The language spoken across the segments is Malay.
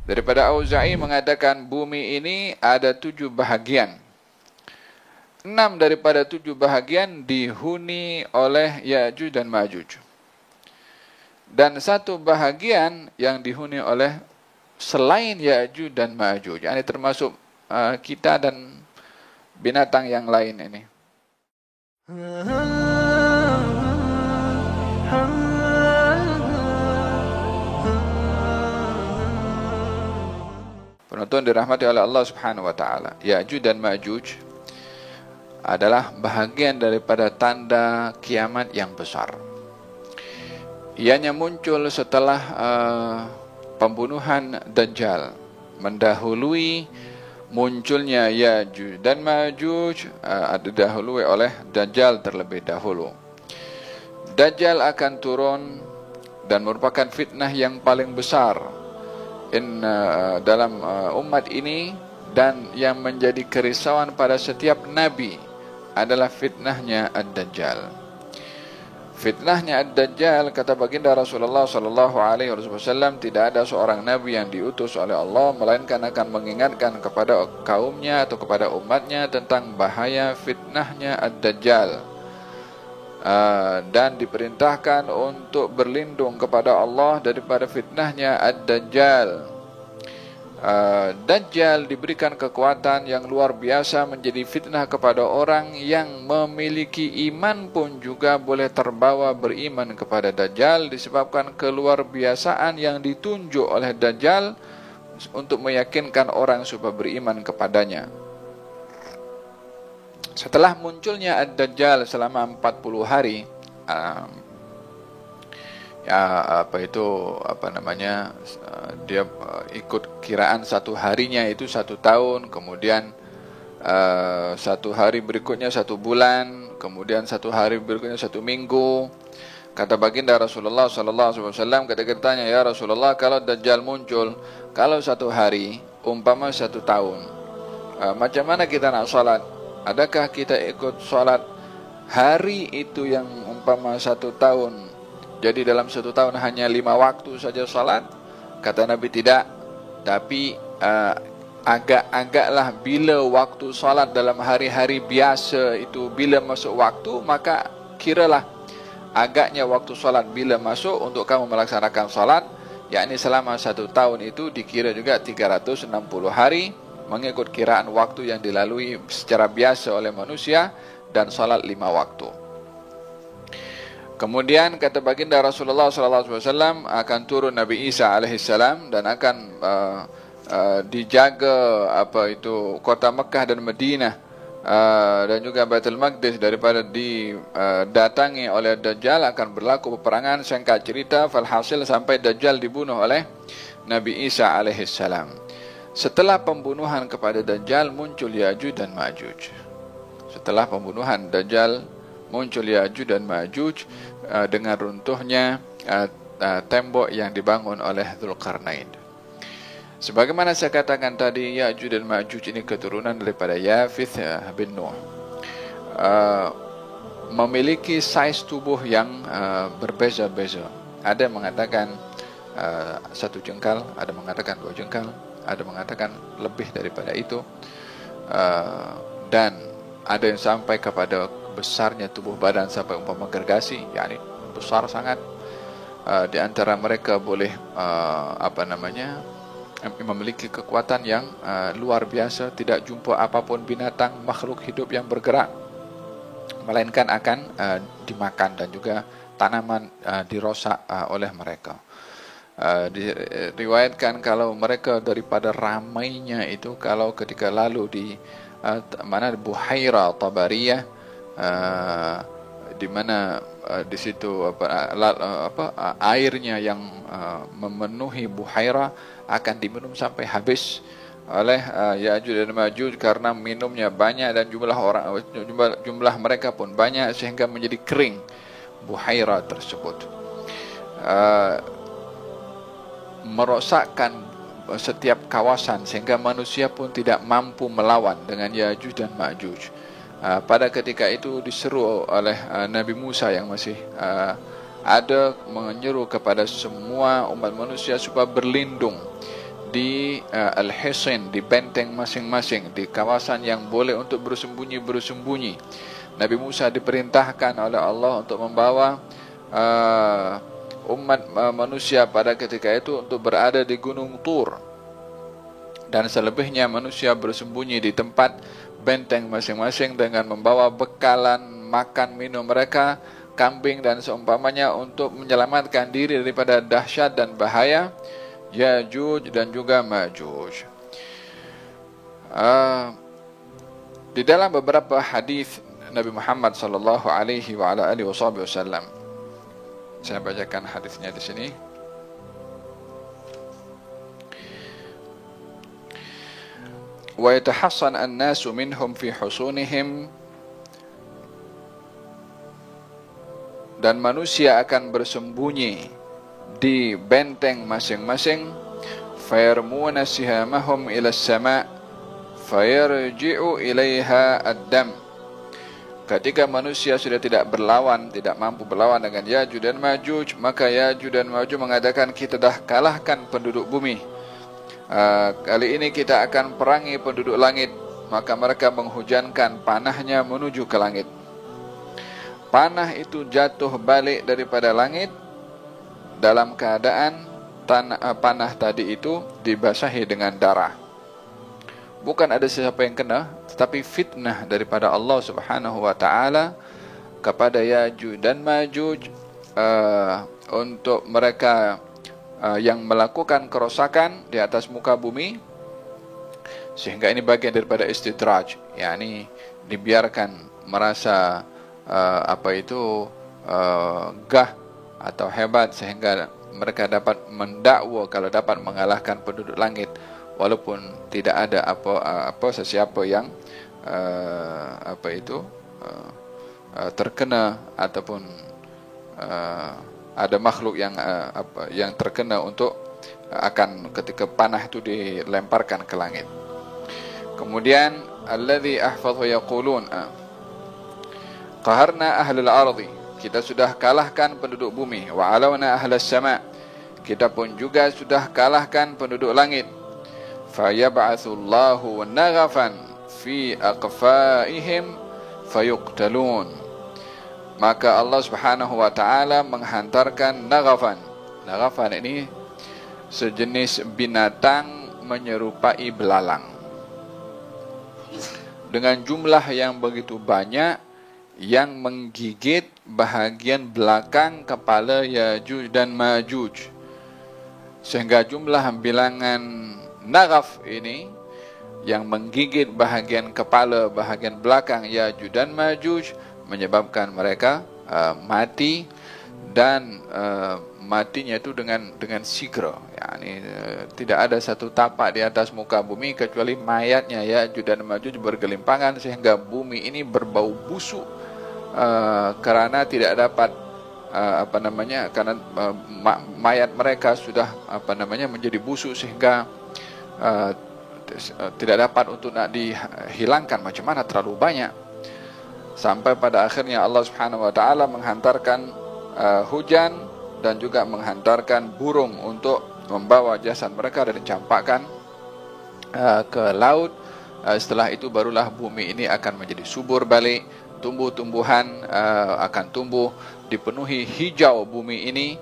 Daripada Auza'i mengatakan bumi ini ada 7 bahagian. 6 daripada 7 bahagian dihuni oleh Ya'juj dan Ma'juj. Dan 1 bahagian yang dihuni oleh selain Ya'juj dan Ma'juj. Ini termasuk kita dan binatang yang lain ini. Penonton dirahmati oleh Allah Subhanahu wa taala. Ya'juj dan Ma'juj adalah bahagian daripada tanda kiamat yang besar. Ianya muncul setelah pembunuhan Dajjal, mendahului munculnya Ya'juj dan Ma'juj, didahului oleh Dajjal terlebih dahulu. Dajjal akan turun dan merupakan fitnah yang paling besar dalam umat ini, dan yang menjadi kerisauan pada setiap nabi adalah fitnahnya Ad-Dajjal. Fitnahnya Ad-Dajjal, kata baginda Rasulullah sallallahu alaihi wasallam, tidak ada seorang nabi yang diutus oleh Allah melainkan akan mengingatkan kepada kaumnya atau kepada umatnya tentang bahaya fitnahnya Ad-Dajjal, dan diperintahkan untuk berlindung kepada Allah daripada fitnahnya Ad-Dajjal. Dajjal diberikan kekuatan yang luar biasa, menjadi fitnah kepada orang yang memiliki iman pun juga boleh terbawa beriman kepada Dajjal, disebabkan keluar biasaan yang ditunjuk oleh Dajjal untuk meyakinkan orang supaya beriman kepadanya. Setelah munculnya Ad-Dajjal selama 40 hari, dia ikut kiraan 1 harinya itu 1 tahun, kemudian 1 hari berikutnya 1 bulan, kemudian 1 hari berikutnya 1 minggu. Kata baginda Rasulullah sallallahu alaihi wasallam, ketika ditanya, ya Rasulullah, kalau Dajjal muncul, kalau 1 hari umpama 1 tahun, macam mana kita nak salat? Adakah kita ikut salat hari itu yang umpama 1 tahun? Jadi dalam 1 tahun hanya 5 waktu saja salat? Kata Nabi, tidak. Tapi agak-agaklah bila waktu salat dalam hari-hari biasa itu bila masuk waktu, maka kiralah agaknya waktu salat bila masuk untuk kamu melaksanakan salat, yakni selama 1 tahun itu dikira juga 360 hari mengikut kiraan waktu yang dilalui secara biasa oleh manusia, dan salat 5 waktu. Kemudian kata baginda Rasulullah SAW, akan turun Nabi Isa alaihissalam dan akan dijaga kota Mekah dan Madinah dan juga Baitul Maqdis daripada didatangi oleh Dajjal. Akan berlaku peperangan, singkat cerita, falhasil sampai Dajjal dibunuh oleh Nabi Isa alaihissalam. Setelah pembunuhan kepada Dajjal muncul Ya'juj dan Ma'juj. Setelah pembunuhan Dajjal muncul Ya'juj dan Ma'juj dengan runtuhnya tembok yang dibangun oleh Dzulqarnain. Sebagaimana saya katakan tadi, Ya'juj dan Ma'juj ini keturunan daripada Yafith bin Nuh. Memiliki saiz tubuh yang berbeza-beza. Ada yang mengatakan 1 jengkal, ada mengatakan 2 jengkal, ada mengatakan lebih daripada itu, dan ada yang sampai kepada besarnya tubuh badan sampai umpama gergasi, yakni besar sangat. Di antara mereka boleh memiliki kekuatan yang luar biasa. Tidak jumpa apapun binatang makhluk hidup yang bergerak, melainkan akan dimakan, dan juga tanaman dirosak oleh mereka. Diriwayatkan kalau mereka daripada ramainya itu, kalau ketika lalu di Buhaira Tabariyah, di mana di situ airnya yang memenuhi Buhaira akan diminum sampai habis oleh Ya'juj dan Ma'juj, karena minumnya banyak dan jumlah mereka pun banyak, sehingga menjadi kering Buhaira tersebut, merosakkan setiap kawasan, sehingga manusia pun tidak mampu melawan dengan Ya'juj dan Ma'juj. Pada ketika itu diseru oleh Nabi Musa yang masih ada, menyeru kepada semua umat manusia supaya berlindung di al-hisin, di benteng masing-masing, di kawasan yang boleh untuk bersembunyi. Nabi Musa diperintahkan oleh Allah untuk membawa umat manusia pada ketika itu untuk berada di Gunung Tur, dan selebihnya manusia bersembunyi di tempat benteng masing-masing dengan membawa bekalan makan minum mereka, kambing dan seumpamanya, untuk menyelamatkan diri daripada dahsyat dan bahaya Yajuj dan juga Majuj. Di dalam beberapa hadis Nabi Muhammad sallallahu alaihi wa ala alihi wasallam, saya bacakan hadisnya di sini. Wa yatahassan an-nasu minhum fi husunihim, dan manusia akan bersembunyi di benteng masing-masing. Fayarmuna sihamahum ila as-sama' fayarji'u ilaiha ad-dam. Ketika manusia sudah tidak mampu berlawan dengan Yajuj dan Majuj, maka Yajuj dan Majuj mengatakan, kita dah kalahkan penduduk bumi, kali ini kita akan perangi penduduk langit. Maka mereka menghujankan panahnya menuju ke langit. Panah itu jatuh balik daripada langit dalam keadaan panah tadi itu dibasahi dengan darah. Bukan ada siapa yang kena, tetapi fitnah daripada Allah Subhanahu wa taala kepada Yajuj dan Majuj, untuk mereka yang melakukan kerosakan di atas muka bumi, sehingga ini bagian daripada istidraj, yakni dibiarkan merasa gah atau hebat, sehingga mereka dapat mendakwa kalau dapat mengalahkan penduduk langit, walaupun tidak ada sesiapa yang terkena, ataupun ada makhluk yang terkena untuk akan ketika panah itu dilemparkan ke langit. Kemudian alladzi ahfadhu yaqulun qaharna ahlul ardi, kita sudah kalahkan penduduk bumi. Wa alawna ahlas sama', kita pun juga sudah kalahkan penduduk langit. Fayab'atsullahu naghafan fi aqfaihim fayuqtalun, maka Allah Subhanahu wa taala menghantarkan naghafan. Naghafan ini sejenis binatang menyerupai belalang dengan jumlah yang begitu banyak, yang menggigit bahagian belakang kepala Yajuj dan Majuj, sehingga jumlah bilangan naghaf ini yang menggigit bahagian kepala, bahagian belakang Yajuj dan Majuj, menyebabkan mereka mati, dan matinya itu dengan sigra, yakni tidak ada satu tapak di atas muka bumi kecuali mayatnya Yajuj dan Majuj bergelimpangan, sehingga bumi ini berbau busuk karena tidak dapat karena mayat mereka sudah menjadi busuk, sehingga tidak dapat untuk dihilangkan. Macam mana, terlalu banyak. Sampai pada akhirnya Allah Subhanahu wa taala menghantarkan hujan dan juga menghantarkan burung untuk membawa jasad mereka dan dicampakkan ke laut. Setelah itu barulah bumi ini akan menjadi subur balik, tumbuh-tumbuhan akan tumbuh, dipenuhi hijau bumi ini.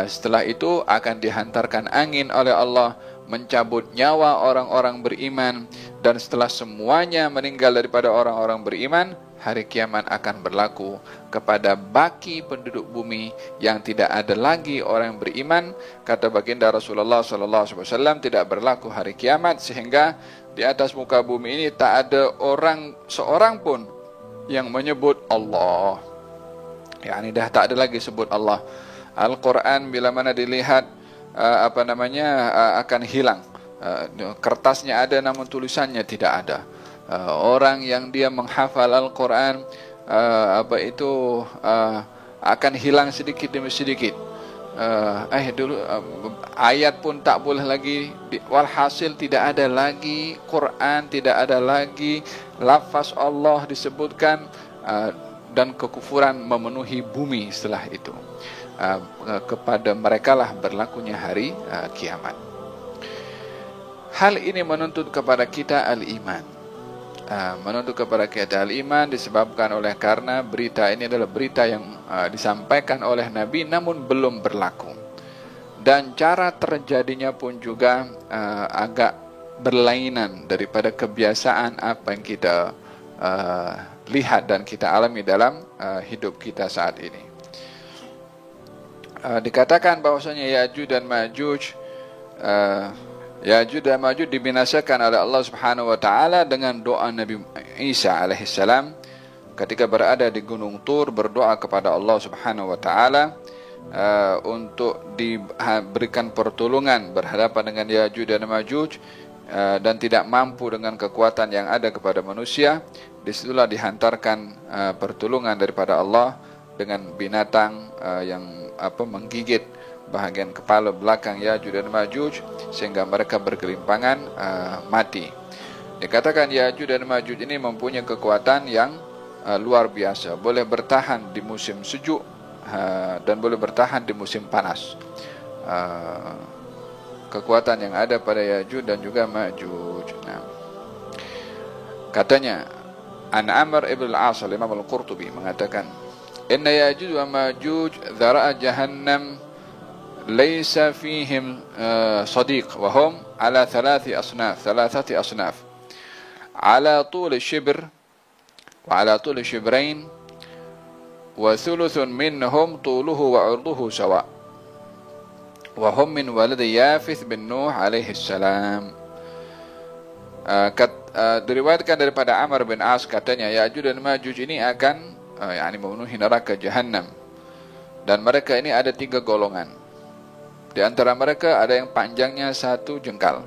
Setelah itu akan dihantarkan angin oleh Allah, mencabut nyawa orang-orang beriman, dan setelah semuanya meninggal daripada orang-orang beriman, hari kiamat akan berlaku kepada baki penduduk bumi yang tidak ada lagi orang yang beriman. Kata baginda Rasulullah sallallahu alaihi wasallam, tidak berlaku hari kiamat sehingga di atas muka bumi ini tak ada seorang pun yang menyebut Allah. yakni dah tak ada lagi sebut Allah. Al-Quran bila mana dilihat akan hilang. Kertasnya ada namun tulisannya tidak ada. Orang yang dia menghafal Al-Quran akan hilang sedikit demi sedikit. Ayat pun tak boleh lagi, walhasil tidak ada lagi Quran, tidak ada lagi lafaz Allah disebutkan, dan kekufuran memenuhi bumi setelah itu. Kepada mereka lah berlakunya hari kiamat. Hal ini menuntut kepada kita al-iman. Menuntut kepada kita al-iman disebabkan oleh karena berita ini adalah berita yang disampaikan oleh Nabi namun belum berlaku. Dan cara terjadinya pun juga agak berlainan daripada kebiasaan apa yang kita lihat dan kita alami dalam hidup kita saat ini. Dikatakan bahwasanya Ya'juj dan Ma'juj Ya'juj dan Ma'juj dibinasakan oleh Allah Subhanahu wa taala dengan doa Nabi Isa alaihissalam ketika berada di Gunung Tur, berdoa kepada Allah Subhanahu wa taala untuk diberikan pertolongan berhadapan dengan Ya'juj dan Ma'juj, dan tidak mampu dengan kekuatan yang ada kepada manusia. Disitulah dihantarkan pertolongan daripada Allah dengan binatang yang menggigit bahagian kepala belakang Ya'juj dan Ma'juj sehingga mereka bergelimpangan mati. Dikatakan Ya'juj dan Ma'juj ini mempunyai kekuatan yang luar biasa, boleh bertahan di musim sejuk dan boleh bertahan di musim panas. Kekuatan yang ada pada Ya'juj dan juga Ma'juj. Katanya An Amr ibn al-As, Imam al-Qurtubi mengatakan, Inna Ya'juj wa Ma'juj dhara'a jahannam laysa fihim sadiq wa hum ala thalathati asnaf ala tul shibr wa ala tul shibrain wa thuluthun minhum tuluhu wa urduhu sawa wa hum min walad Yafith bin Nuh alaihi salam. Diriwayatkan daripada Amr bin As, katanya Ya'juj dan Ma'juj ini akan memenuhi neraka Jahannam, dan mereka ini ada 3 golongan. Di antara mereka ada yang panjangnya 1 jengkal,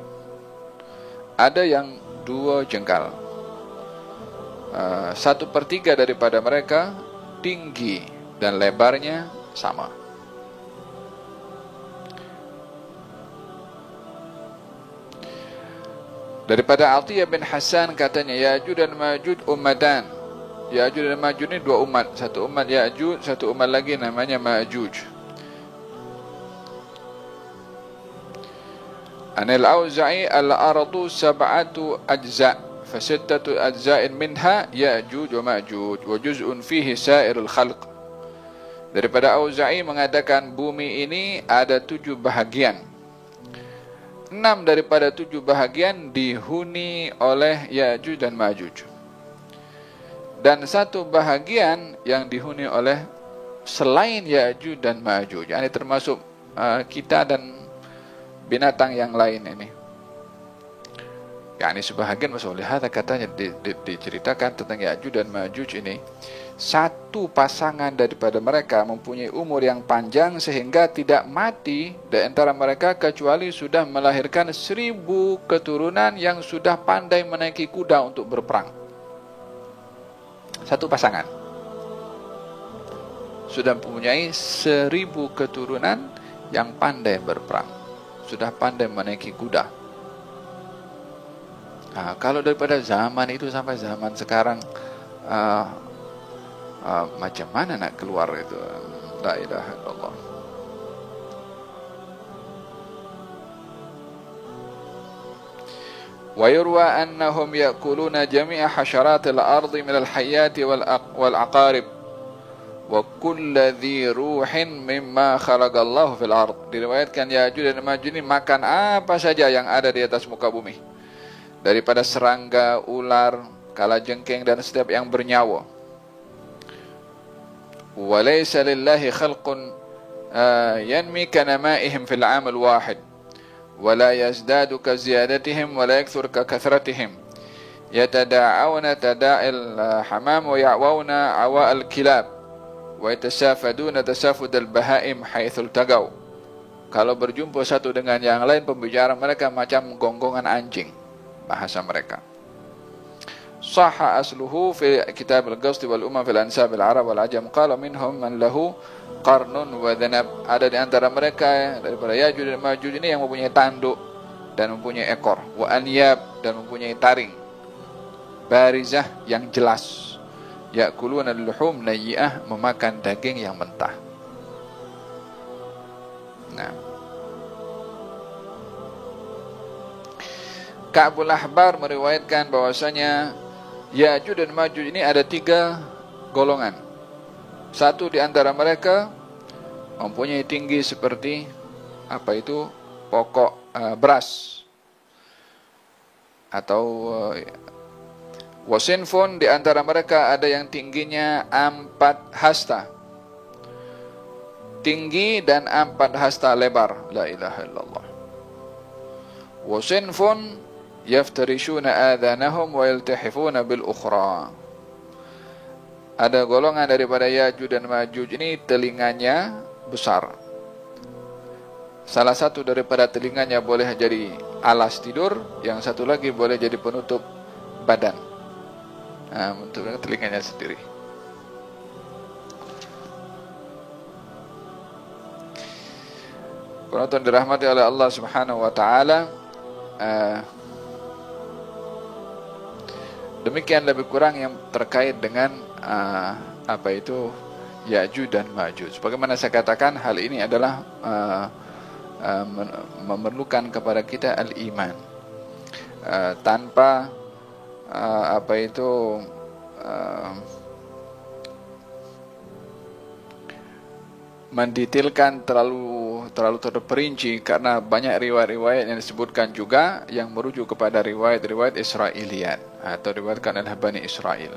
ada yang 2 jengkal, 1/3 daripada mereka tinggi dan lebarnya sama. Daripada Atiyah bin Hasan, katanya Ya'juj dan Ma'juj ummatan. Ya'juj dan Ma'juj ini 2 umat, 1 umat Ya'juj, 1 umat lagi namanya Ma'juj. Anil Auza'i al-ardu 7 ajza' fa 6 ajza'in minha Ya'juj wa Ma'juj wa juz'un fihi sa'irul khalq. Daripada Auza'i mengatakan bumi ini ada 7 bahagian. 6 daripada 7 bahagian dihuni oleh Ya'juj dan Ma'juj, dan 1 bahagian yang dihuni oleh selain Ya'juj dan Ma'juj, ini termasuk kita dan binatang yang lain ini. Sebahagian masalah katanya diceritakan tentang Ya'juj dan Ma'juj ini, 1 pasangan daripada mereka mempunyai umur yang panjang sehingga tidak mati di antara mereka kecuali sudah melahirkan 1000 keturunan yang sudah pandai menaiki kuda untuk berperang. 1 pasangan sudah mempunyai 1000 keturunan yang pandai berperang, sudah pandai menaiki kuda. Kalau daripada zaman itu sampai zaman sekarang, macam mana nak keluar itu? La ilaha illallah. Wa yurwa annahum ya'kuluna jami'a hasyaratil ardi minal hayyati wal aqarib wa kulli dhi ruhin mimma khalaqallahu fil ard. Diriwayatkan Ya'juj dan Ma'juj ini makan apa saja yang ada di atas muka bumi, daripada serangga, ular, kalajengking dan setiap yang bernyawa. Wa laysa lillahi khalqun yanmi kanama'ihim fil 'am al-wahid wa la yazdadu ka ziyadatihim wa la yakthur ka kathratihim yatada'awna tada'il hamam wa ya'wawna 'awa'al kilab wa yatasafaduna tasafud al-bahaim haitsu iltagaw. Kalau berjumpa satu dengan yang lain, pembicaraan mereka macam gonggongan anjing, bahasa mereka. Sahha asluhu fi kitab al-Qasd wal Umam fil Ansab al-Arab wal Ajam, qala minhum man lahu qarnun wa dhanab. Ada di antara mereka daripada Ya'juj dan Ma'juj ini yang mempunyai tanduk dan mempunyai ekor, wa anyab dan mempunyai taring, barizah yang jelas, ya'kuluna al-luhum nayyi'ah, memakan daging yang mentah. Ka'bul Ahbar meriwayatkan bahwasanya Ya'juj dan Ma'juj ini ada 3 golongan. Satu di antara mereka mempunyai tinggi seperti pokok beras, atau wasinfun, di antara mereka ada yang tingginya 4 hasta tinggi dan 4 hasta lebar. La ilaha illallah. Wasinfun yaftarishuna adhanahum wa yaltahifuna bil ukhra. Ada golongan daripada Ya'juj dan Ma'juj ini telinganya besar. Salah satu daripada telinganya boleh jadi alas tidur, yang satu lagi boleh jadi penutup badan. Untuk telinganya sendiri. Penonton dirahmati oleh Allah Subhanahu wa taala, demikian lebih kurang yang terkait dengan Ya'juj dan Ma'juj. Sebagaimana saya katakan, hal ini adalah memerlukan kepada kita al-iman. Tanpa mendetailkan terlalu terperinci, karena banyak riwayat-riwayat yang disebutkan juga yang merujuk kepada riwayat-riwayat Israiliyat atau diriwayatkan oleh Bani Israel.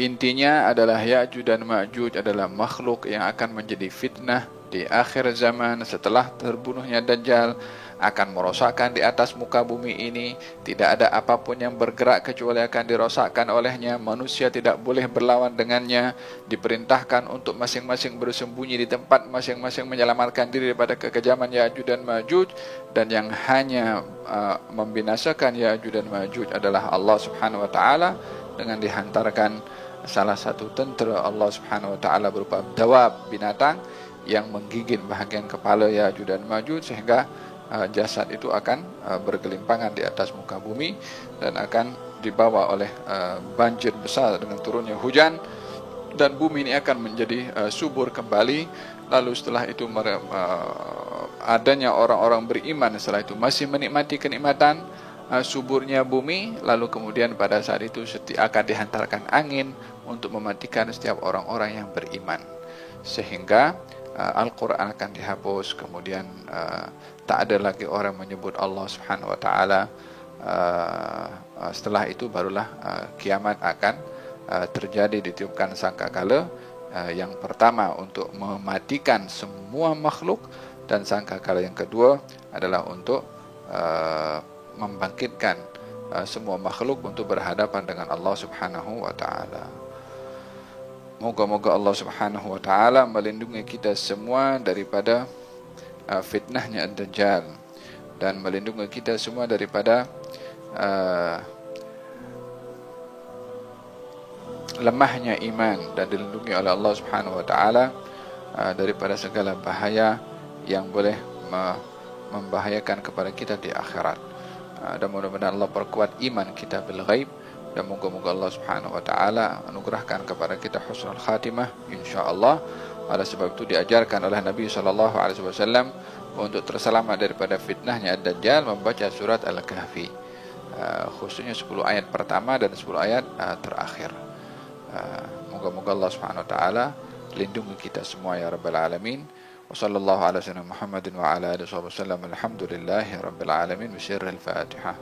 Intinya adalah Ya'juj dan Ma'juj adalah makhluk yang akan menjadi fitnah di akhir zaman setelah terbunuhnya Dajjal, akan merosakkan di atas muka bumi ini. Tidak ada apapun yang bergerak kecuali akan dirosakkan olehnya. Manusia tidak boleh berlawan dengannya. Diperintahkan untuk masing-masing bersembunyi di tempat masing-masing, menyelamatkan diri daripada kekejaman Ya'juj dan Ma'juj. Dan yang hanya membinasakan Ya'juj dan Ma'juj adalah Allah Subhanahu wa taala, dengan dihantarkan salah satu tentera Allah Subhanahu wa taala berupa dawab, binatang yang menggigit bahagian kepala Ya'juj dan Ma'juj, sehingga jasad itu akan bergelimpangan di atas muka bumi dan akan dibawa oleh banjir besar dengan turunnya hujan, dan bumi ini akan menjadi subur kembali. Lalu setelah itu adanya orang-orang beriman setelah itu masih menikmati kenikmatan suburnya bumi, lalu kemudian pada saat itu akan dihantarkan angin untuk mematikan setiap orang-orang yang beriman, sehingga Al-Quran akan dihapus. Kemudian tak ada lagi orang menyebut Allah Subhanahu wa taala. Setelah itu barulah kiamat akan terjadi, ditiupkan sangkakala yang pertama untuk mematikan semua makhluk, dan sangkakala yang kedua adalah untuk membangkitkan semua makhluk untuk berhadapan dengan Allah Subhanahu wa taala. Moga-moga Allah Subhanahu wa taala melindungi kita semua daripada fitnahnya Ad-Dajjal, dan melindungi kita semua daripada lemahnya iman, dan dilindungi oleh Allah Subhanahu wa taala daripada segala bahaya yang boleh membahayakan kepada kita di akhirat. Dan mudah-mudahan Allah perkuat iman kita bil ghaib, dan moga-moga Allah Subhanahu wa taala anugerahkan kepada kita husnul khatimah insyaallah. Oleh sebab itu diajarkan oleh Nabi sallallahu alaihi wasallam untuk terselamat daripada fitnahnya Ad-Dajjal membaca surat Al-Kahfi, khususnya 10 ayat pertama dan 10 ayat terakhir. Moga-moga Allah Subhanahu wa taala lindungi kita semua ya rabbal alamin. وصلى الله على سيدنا محمد وعلى آله وصحبه وسلم. الحمد لله رب العالمين. بسر الفاتحة.